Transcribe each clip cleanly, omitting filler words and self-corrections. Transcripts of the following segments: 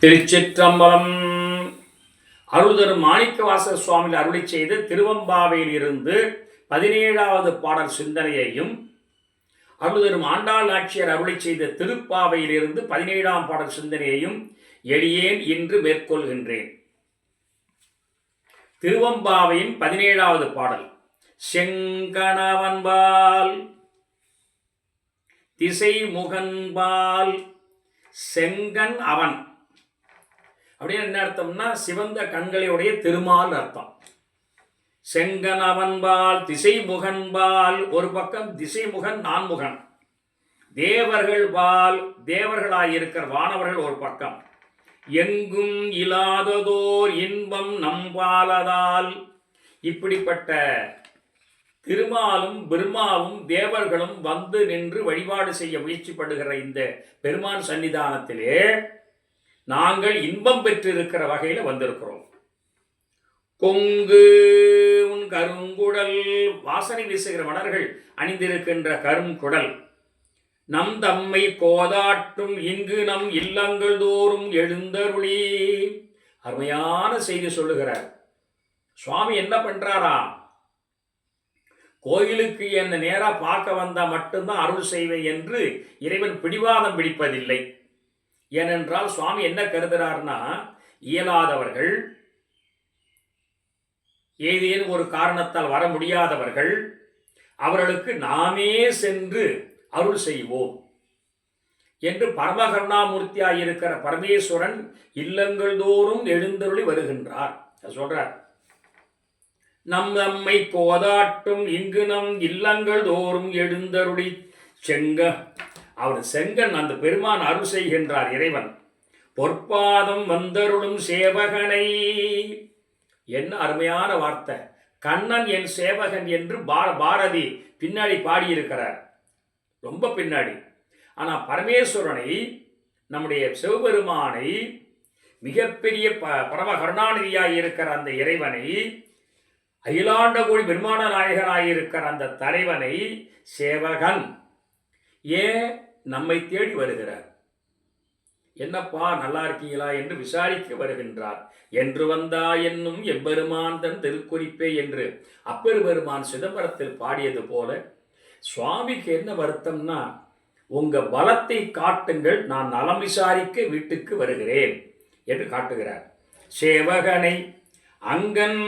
திருச்சிற்றம்பலம். அருள்தரும் மாணிக்கவாசகர் சுவாமி அருளி செய்த திருவம்பாவையில் இருந்து 17வது பாடல் சிந்தனையையும், அருள்தரும் ஆண்டாள் நாச்சியார் அருளி செய்த திருப்பாவையில் இருந்து 17ஆம் பாடல் சிந்தனையையும் எளியேன் இன்று மேற்கொள்கின்றேன். திருவம்பாவையின் 17வது பாடல். செங்கணவன்பால் திசை முகன்பால் செங்கன் அவன் அப்படின்னு என்ன அர்த்தம்னா, சிவந்த கண்களையுடைய திருமால் அர்த்தம். செங்கன் அவன்பால் திசை முகன்பால், ஒரு பக்கம் திசை முகன் நான்முகன், தேவர்கள் பால் தேவர்களாயிருக்கிற வானவர்கள் ஒரு பக்கம், எங்கும் இல்லாததோர் இன்பம் நம்பாலதால், இப்படிப்பட்ட திருமாலும் பிரம்மாவும் தேவர்களும் வந்து நின்று வழிபாடு செய்ய முயற்சிப்படுகிற இந்த பெருமான் சன்னிதானத்திலே நாங்கள் இன்பம் பெற்றிருக்கிற வகையில் வந்திருக்கிறோம். கொங்கு உன் கருங்குடல், வாசனை வீசுகிற மலர்கள் அணிந்திருக்கின்ற கருங்குடல், நம் தம்மை கோதாட்டும் இங்கு நம் இல்லங்கள் தோறும் எழுந்தருளி. அருமையான செய்தி சொல்லுகிறார் சுவாமி. என்ன பண்றாரா, கோயிலுக்கு என்ன நேரா பார்க்க வந்தா மட்டும்தான் அருள் செய்வேன் என்று இறைவன் பிடிவாதம் பிடிப்பதில்லை. ஏனென்றால் சுவாமி என்ன கருதுகிறார்னா, இயலாதவர்கள், ஏதேனும் ஒரு காரணத்தால் வர முடியாதவர்கள், அவர்களுக்கு நாமே சென்று அருள் செய்வோம் என்று பரமகருணாமூர்த்தியாயிருக்கிற பரமேஸ்வரன் இல்லங்கள் தோறும் எழுந்தருளி வருகின்றார் சொல்றார். நம் நம்மை கோதாட்டும் இங்கு நம் இல்லங்கள் தோறும் எழுந்தருளி செங்க, அவர் செங்கன் அந்த பெருமான் அருள் செய்கின்றார் இறைவன். பொற்பாதம் வந்தருளும் சேவகனை, என்ன அருமையான வார்த்தை. கண்ணன் என் சேவகன் என்று பாரதி பின்னாடி பாடியிருக்கிறார், ரொம்ப பின்னாடி. ஆனால் பரமேஸ்வரனை, நம்முடைய சிவபெருமானை, மிகப்பெரிய பரம கருணாநிதியாய் இருக்கிற அந்த இறைவனை, அகிலாண்ட கோடி பிரம்மாண்ட நாயகனாயிருக்கிற அந்த தலைவனை சேவகன் ஏன் நம்மை தேடி வருகிறார். என்னப்பா நல்லா இருக்கீங்களா என்று விசாரிக்க வருகின்றார். என்று வந்தா என்னும் எம்பெருமான் தன் திருக்குறிப்பே என்று அப்பெருமான் சிதம்பரத்தில் பாடியது போல, சுவாமிக்கு என்ன வருத்தம்னா, உங்க பலத்தை காட்டுங்கள், நான் நலம் விசாரிக்க வீட்டுக்கு வருகிறேன் என்று காட்டுகிறார். சேவகனை அங்கன்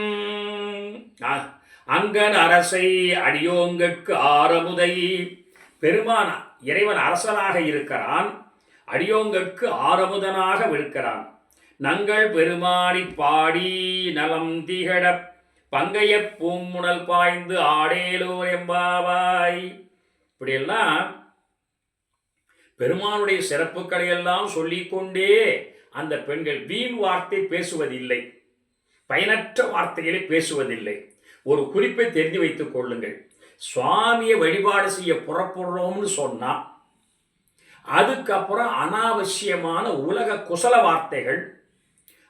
அங்கன் அரசை அடியோங்கட்கு ஆரமுதை, பெருமான் இறைவன் அரசனாக இருக்கிறான், அடியோங்கட்கு ஆரமுதனாக இருக்கிறான். நங்கள் பெருமானி பாடி நலம் திகழ பங்கைய பூமுனல் பாய்ந்து ஆடேலோ எம்பாவாய். இப்படியெல்லாம் பெருமானுடைய சிறப்புகளை எல்லாம் சொல்லிக்கொண்டே அந்த பெண்கள் வீண் வார்த்தை பேசுவதில்லை, பயனற்ற வார்த்தைகளை பேசுவதில்லை. ஒரு குறிப்பை தெரிந்து வைத்துக் கொள்ளுங்கள். சுவாமியை வழிபாடு செய்ய புறப்படுறோம்னு சொன்னா, அதுக்கப்புறம் அனாவசியமான உலக குசல வார்த்தைகள்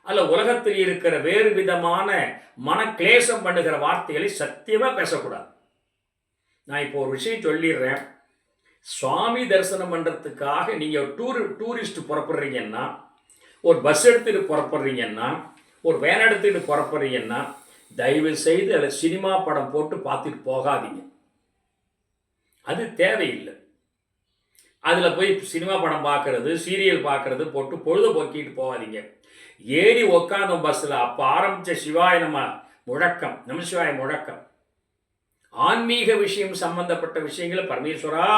அல்ல உலகத்தில் இருக்கிற வேறு விதமான மன கிளேசம் பண்ணுகிற வார்த்தைகளை சத்தியமா பேசக்கூடாது. நான் இப்போ ஒரு விஷயம் சொல்லிடுறேன். சுவாமி தரிசனம் பண்றதுக்காக நீங்க டூரிஸ்ட் புறப்படுறீங்கன்னா, ஒரு பஸ் எடுத்துட்டு புறப்படுறீங்கன்னா, ஒரு வேன் எடுத்துட்டு புறப்படுறீங்கன்னா, தயவு செய்து அதில் சினிமா படம் போட்டு பார்த்துட்டு போகாதீங்க. அது தேவையில்லை. அதில் போய் சினிமா படம் பார்க்கறது, சீரியல் பார்க்கறது போட்டு பொழுதுபோக்கிட்டு போகாதீங்க. ஏறி உக்காந்த பஸ்ஸில் அப்போ ஆரம்பித்த சிவாய நம முழக்கம், நமசிவாய முழக்கம், ஆன்மீக விஷயம் சம்பந்தப்பட்ட விஷயங்களை, பரமேஸ்வரா,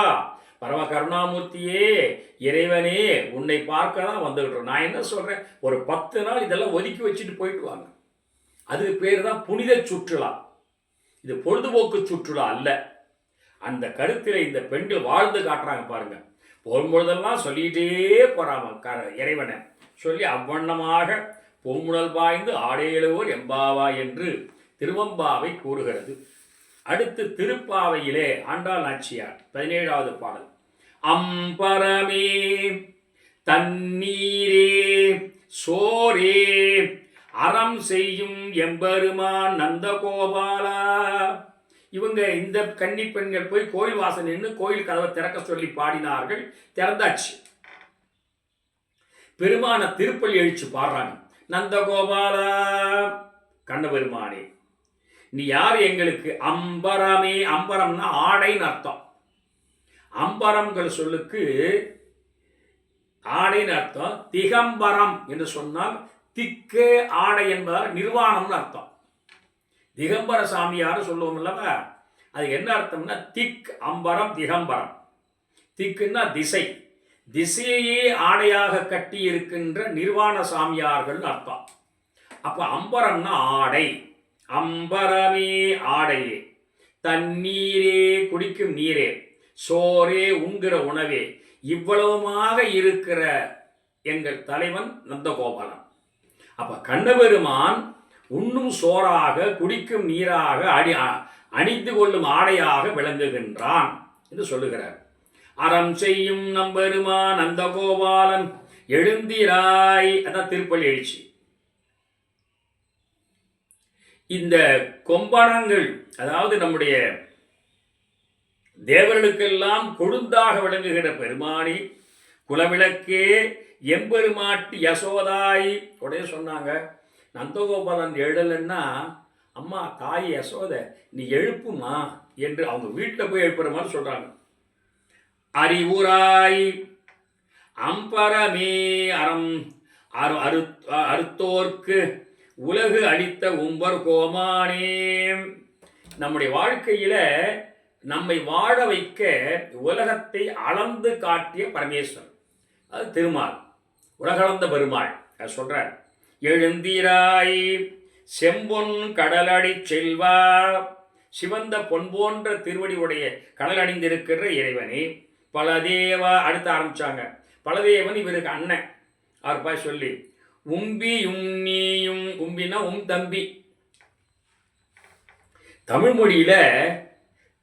பரம கருணாமூர்த்தியே, இறைவனே, உன்னை பார்க்க தான் வந்துவிடுறோம். நான் என்ன சொல்கிறேன், ஒரு 10 நாள் இதெல்லாம் ஒதுக்கி வச்சுட்டு போயிட்டு வாங்க. அதுக்கு பேர் தான் புனித சுற்றுலா. இது பொழுதுபோக்கு சுற்றுலா அல்ல. அந்த கருத்தில் இந்த பெண்கள் வாழ்ந்து காட்டுறாங்க பாருங்க. போகும்பொழுதெல்லாம் சொல்லிகிட்டே போறாங்க இறைவனை சொல்லி, அவ்வண்ணமாக பூமுனல் பாய்ந்து ஆடேலோர் எம்பாவா என்று திருவம்பாவை கூறுகிறது. அடுத்து திருப்பாவையிலே ஆண்டாள் நாச்சியார் 17வது பாடல். அம்பரமே தண்ணீரே சோரே அறம் செய்யும் எம்பெருமான் நந்தகோபாலா. இவங்க இந்த கன்னி பெண்கள் போய் கோயில் வாசல் நின்று கோயில் கதவை திறக்க சொல்லி பாடினார்கள். திறந்தாச்சு. பெருமான திருப்பள்ளி எழுச்சி பாடுறாங்க. நந்தகோபாலா, கண்ணபெருமானே, நீ யார் எங்களுக்கு? அம்பரமே, அம்பரம்னா ஆடைன்னு அர்த்தம். அம்பரம்கள் சொல்லுக்கு ஆடைன்னு அர்த்தம். திகம்பரம் என்று சொன்னால் திக்கு ஆடை என்பதால் நிர்வாணம்னு அர்த்தம். திகம்பர சாமியார் சொல்லுவோம் அல்லவா, அது என்ன அர்த்தம்னா திக் அம்பரம் திகம்பரம். திக்குன்னா திசை, திசையே ஆடையாக கட்டி இருக்கின்ற நிர்வாண சாமியார்கள் அர்த்தம். அப்ப அம்பரம்னா ஆடை. அம்பரமே ஆடையே, தண்ணீரே குடிக்கும் நீரே, சோரே உண்கிற உணவே, இவ்வளவுமாக இருக்கிற எங்கள் தலைவன் நந்தகோபாலன். அப்ப கண்ணபெருமான் உண்ணும் சோறாக குடிக்கும் நீராக அணிந்து கொள்ளும் ஆடையாக விளங்குகின்றான் என்று சொல்லுகிறார். அறம் செய்யும் நம்பெருமான் நந்தகோபாலன் எழுந்திராய், அதான் திருப்பள்ளி எழுச்சி. இந்த கொம்பனங்கள், அதாவது நம்முடைய தேவர்களுக்கெல்லாம் கொழுந்தாக விளங்குகிற பெருமானி, குலவிளக்கே, எம்பெருமாட்டி யசோதாய். உடனே சொன்னாங்க, நந்தகோபாலன் எழலைன்னா அம்மா தாய் யசோத நீ எழுப்புமா என்று அவங்க வீட்டில் போய் எழுப்புற மாதிரி சொல்றாங்க. அறிவுராய் அம்பரமே அறம் அறுத்தோர்க்கு உலகு அளித்த உம்பர் கோமானே. நம்முடைய வாழ்க்கையில நம்மை வாழ வைக்க உலகத்தை அளந்து காட்டிய பரமேஸ்வரன், அது திருமால், உலகளந்த பெருமாள் சொல்றார். எழுந்தீராய் செம்பொன் கடலடி செல்வா, சிவந்த பொன் போன்ற திருவடி உடைய கடல் அணிந்திருக்கிற இறைவனே, பலதேவா. அடுத்து ஆரம்பிச்சாங்க. பலதேவன் இவருக்கு அண்ணன். அவர் பாய் சொல்லி, உம்பியும் நீயும், உம்பினா தம்பி. தமிழ் மொழியில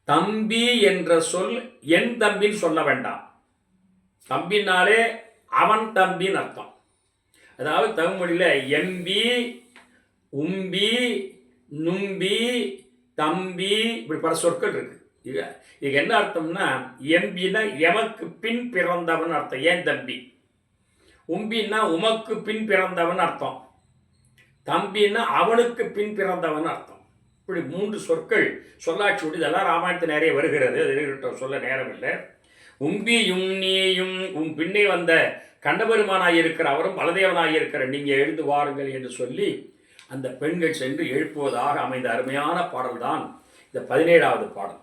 தம்பி என்ற சொல் என் தம்பின்னு சொல்ல வேண்டாம். தம்பினாலே அவன் தம்பின்னு அர்த்தம். அதாவது தமிழ் மொழியில எம்பி, உம்பி, நும்பி, தம்பி, இப்படி பல சொற்கள் இருக்கு. இது என்ன அர்த்தம்னா, எம்பினா எமக்கு பின் பிறந்தவன் அர்த்தம், ஏன் தம்பி. உம்பின்னா உமக்கு பின் பிறந்தவன் அர்த்தம், தம்பின்னா அவனுக்கு பின் பிறந்தவன் அர்த்தம். இப்படி 3 சொற்கள் சொல்லாட்சி. இதெல்லாம் ராமாயணத்தில் நிறைய வருகிறது, அது சொல்ல நேரம் இல்லை. உம்பியும் நீயும், பின்னே வந்த கண்டபெருமானாயிருக்கிற அவரும் பலதேவனாயிருக்கிற நீங்கள் எழுந்து வாருங்கள் என்று சொல்லி அந்த பெண்கள் சென்று எழுப்புவதாக அமைந்த அருமையான பாடல்தான் இந்த 17வது பாடல்.